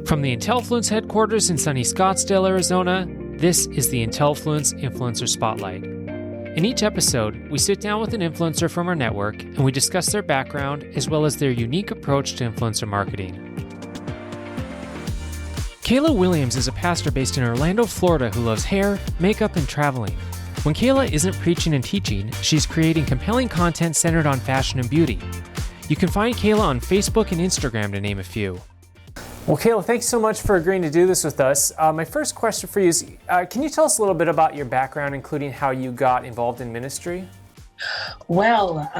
From the Intelfluence headquarters in sunny Scottsdale, Arizona, this is the Intelfluence Influencer Spotlight. In each episode, we sit down with an influencer from our network and we discuss their background as well as their unique approach to influencer marketing. Kayla Williams is a pastor based in Orlando, Florida who loves hair, makeup, and traveling. When Kayla isn't preaching and teaching, she's creating compelling content centered on fashion and beauty. You can find Kayla on Facebook and Instagram, to name a few. Well, Kayla, thanks so much for agreeing to do this with us. My first question for you is, can you tell us a little bit about your background, including how you got involved in ministry? Well,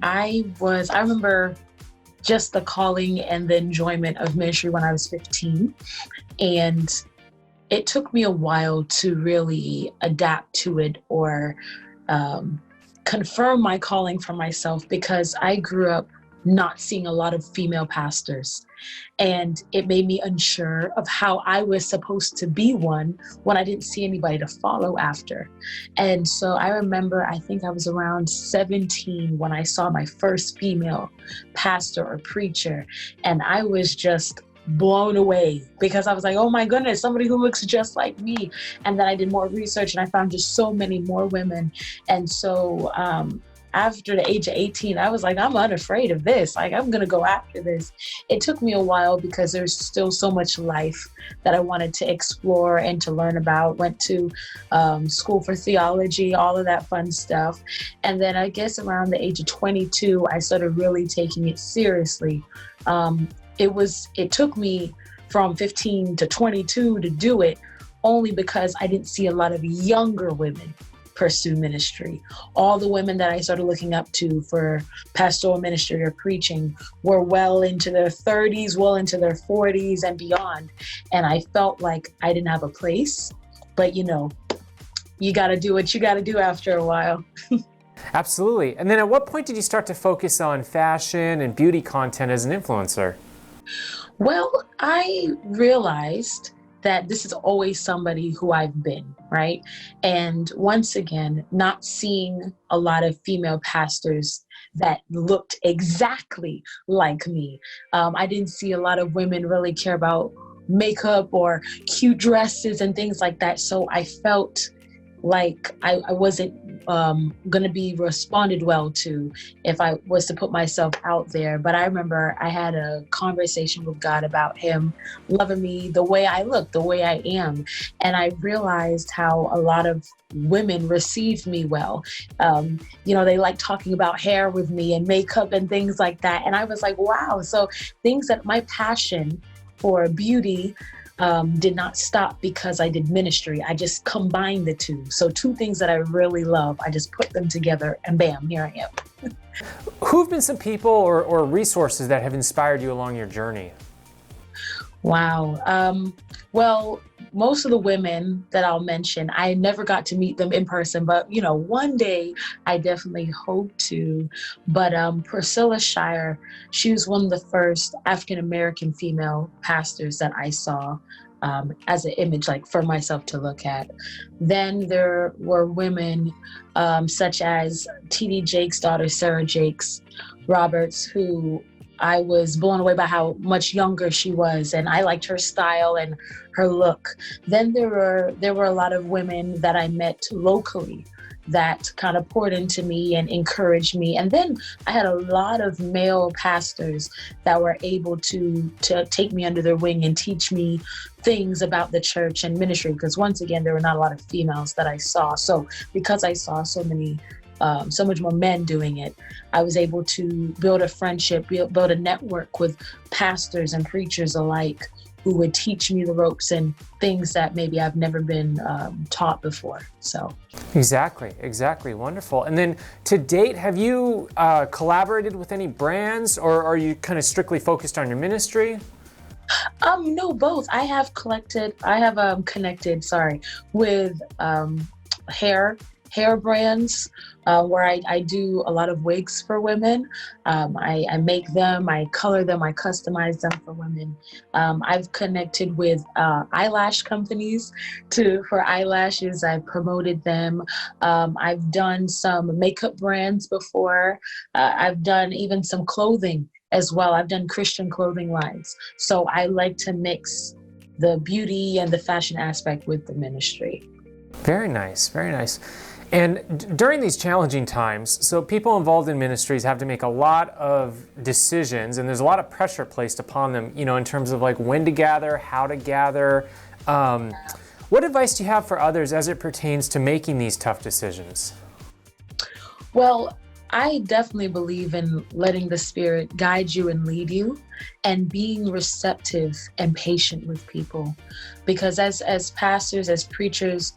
I remember just the calling and the enjoyment of ministry when I was 15. And it took me a while to really adapt to it or confirm my calling for myself, because I grew up not seeing a lot of female pastors. And it made me unsure of how I was supposed to be one when I didn't see anybody to follow after. And so I remember, I think I was around 17 when I saw my first female pastor or preacher. And I was just blown away because I was like, oh my goodness, somebody who looks just like me. And then I did more research and I found just so many more women. And so after the age of 18, I was like, I'm unafraid of this. Like, I'm going to go after this. It took me a while because there's still so much life that I wanted to explore and to learn about. Went to school for theology, all of that fun stuff. And then I guess around the age of 22, I started really taking it seriously. It took me from 15 to 22 to do it, only because I didn't see a lot of younger women pursue ministry. All the women that I started looking up to for pastoral ministry or preaching were well into their 30s, well into their 40s and beyond. And I felt like I didn't have a place, but you got to do what you got to do after a while. Absolutely. And then at what point did you start to focus on fashion and beauty content as an influencer? Well, I realized that this is always somebody who I've been, right? And once again, not seeing a lot of female pastors that looked exactly like me. I didn't see a lot of women really care about makeup or cute dresses and things like that. So I felt like I wasn't going to be responded well to if I was to put myself out there. But I remember I had a conversation with God about him loving me the way I look, the way I am. And I realized how a lot of women received me well. They like talking about hair with me and makeup and things like that. And I was like, wow. So things that my passion for beauty did not stop because I did ministry. I just combined the two. So two things that I really love, I just put them together and bam, here I am. Who've been some people or resources that have inspired you along your journey? Wow. Well, most of the women that I'll mention, I never got to meet them in person, but one day I definitely hope to. But Priscilla Shire, she was one of the first African-American female pastors that I saw as an image, like for myself to look at. Then there were women such as T.D. Jakes' daughter, Sarah Jakes Roberts, who I was blown away by how much younger she was, and I liked her style and her look. Then there were a lot of women that I met locally that kind of poured into me and encouraged me. And then I had a lot of male pastors that were able to take me under their wing and teach me things about the church and ministry, because once again, there were not a lot of females that I saw. So because I saw so much more men doing it, I was able to build a friendship, build a network with pastors and preachers alike who would teach me the ropes and things that maybe I've never been taught before. So Exactly. Wonderful. And then to date, have you collaborated with any brands, or are you kind of strictly focused on your ministry? No, both. I have connected, with hair brands where I do a lot of wigs for women. I make them, I color them, I customize them for women. I've connected with eyelash companies for eyelashes. I've promoted them. I've done some makeup brands before. I've done even some clothing as well. I've done Christian clothing lines. So I like to mix the beauty and the fashion aspect with the ministry. Very nice, very nice. And during these challenging times, so people involved in ministries have to make a lot of decisions, and there's a lot of pressure placed upon them, in terms of like when to gather, how to gather. What advice do you have for others as it pertains to making these tough decisions? Well, I definitely believe in letting the Spirit guide you and lead you, and being receptive and patient with people. Because as pastors, as preachers,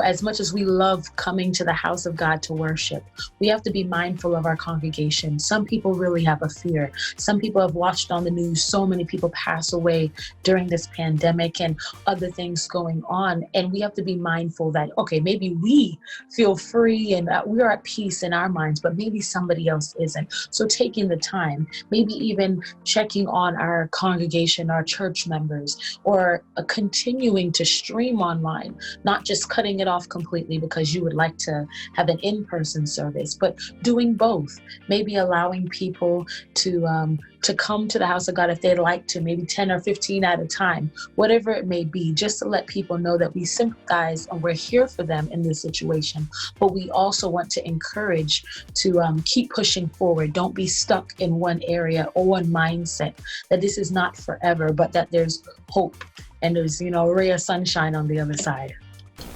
as much as we love coming to the house of God to worship, we have to be mindful of our congregation. Some people really have a fear. Some people have watched on the news so many people pass away during this pandemic and other things going on. And we have to be mindful that, okay, maybe we feel free and we're at peace in our minds, but maybe somebody else isn't. So taking the time, maybe even checking on our congregation, our church members, or continuing to stream online, not just cutting it off completely because you would like to have an in-person service, but doing both. Maybe allowing people to come to the house of God if they'd like to, maybe 10 or 15 at a time, whatever it may be, just to let people know that we sympathize and we're here for them in this situation. But we also want to encourage to keep pushing forward. Don't be stuck in one area or one mindset, that this is not forever, but that there's hope and there's, a ray of sunshine on the other side.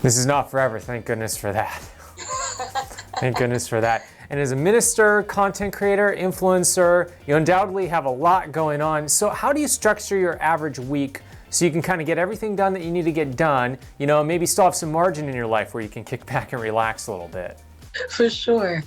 This is not forever, thank goodness for that. Thank goodness for that. And as a minister, content creator, influencer, you undoubtedly have a lot going on. So how do you structure your average week so you can kind of get everything done that you need to get done, maybe still have some margin in your life where you can kick back and relax a little bit? For sure.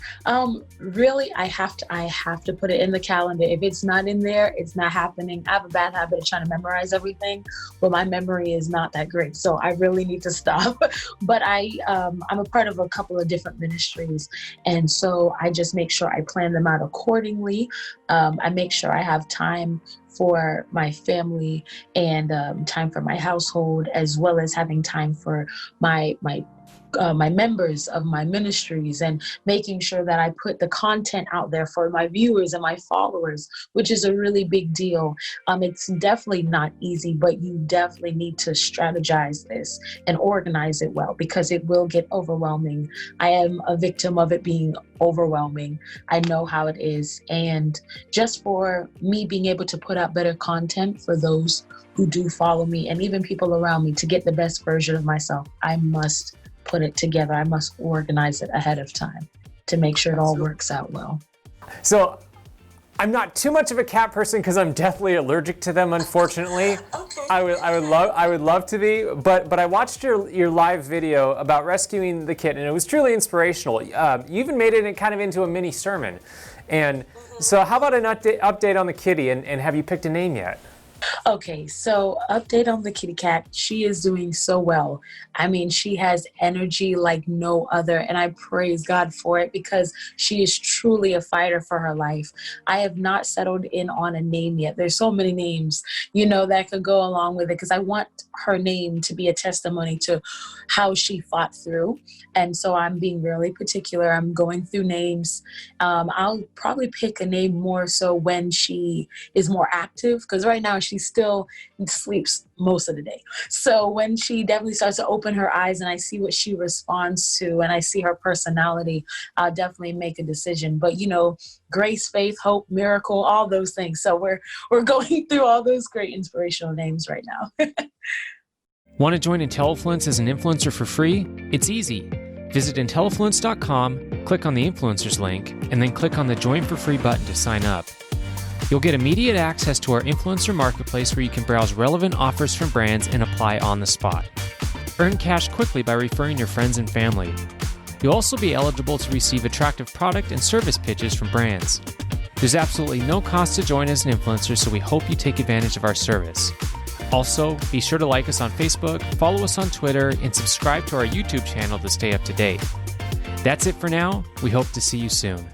Really, I have to put it in the calendar. If it's not in there, it's not happening. I have a bad habit of trying to memorize everything, but my memory is not that great. So I really need to stop. But I'm a part of a couple of different ministries. And so I just make sure I plan them out accordingly. I make sure I have time for my family and time for my household, as well as having time for my members of my ministries, and making sure that I put the content out there for my viewers and my followers, which is a really big deal. It's definitely not easy, but you definitely need to strategize this and organize it well, because it will get overwhelming. I am a victim of it being overwhelming. I know how it is. And just for me being able to put out better content for those who do follow me and even people around me to get the best version of myself, I must put it together. I must organize it ahead of time to make sure it all works out well. So I'm not too much of a cat person because I'm deathly allergic to them, unfortunately. Okay. I would love to be, but I watched your live video about rescuing the kitten, and it was truly inspirational. You even made it kind of into a mini sermon. And so how about an update on the kitty, and have you picked a name yet? Okay, so update on the kitty cat. She is doing so well. I mean, she has energy like no other, and I praise God for it, because she is truly a fighter for her life. I have not settled in on a name yet. There's so many names, that could go along with it, because I want her name to be a testimony to how she fought through. And so I'm being really particular. I'm going through names. I'll probably pick a name more so when she is more active, because right now she still sleeps most of the day. So when she definitely starts to open her eyes and I see what she responds to and I see her personality, I'll definitely make a decision. But grace, faith, hope, miracle, all those things. So we're going through all those great inspirational names right now. Want to join Intellifluence as an influencer for free? It's easy. Visit Intellifluence.com, click on the influencers link, and then click on the Join for Free button to sign up. You'll get immediate access to our influencer marketplace, where you can browse relevant offers from brands and apply on the spot. Earn cash quickly by referring your friends and family. You'll also be eligible to receive attractive product and service pitches from brands. There's absolutely no cost to join as an influencer, so we hope you take advantage of our service. Also, be sure to like us on Facebook, follow us on Twitter, and subscribe to our YouTube channel to stay up to date. That's it for now. We hope to see you soon.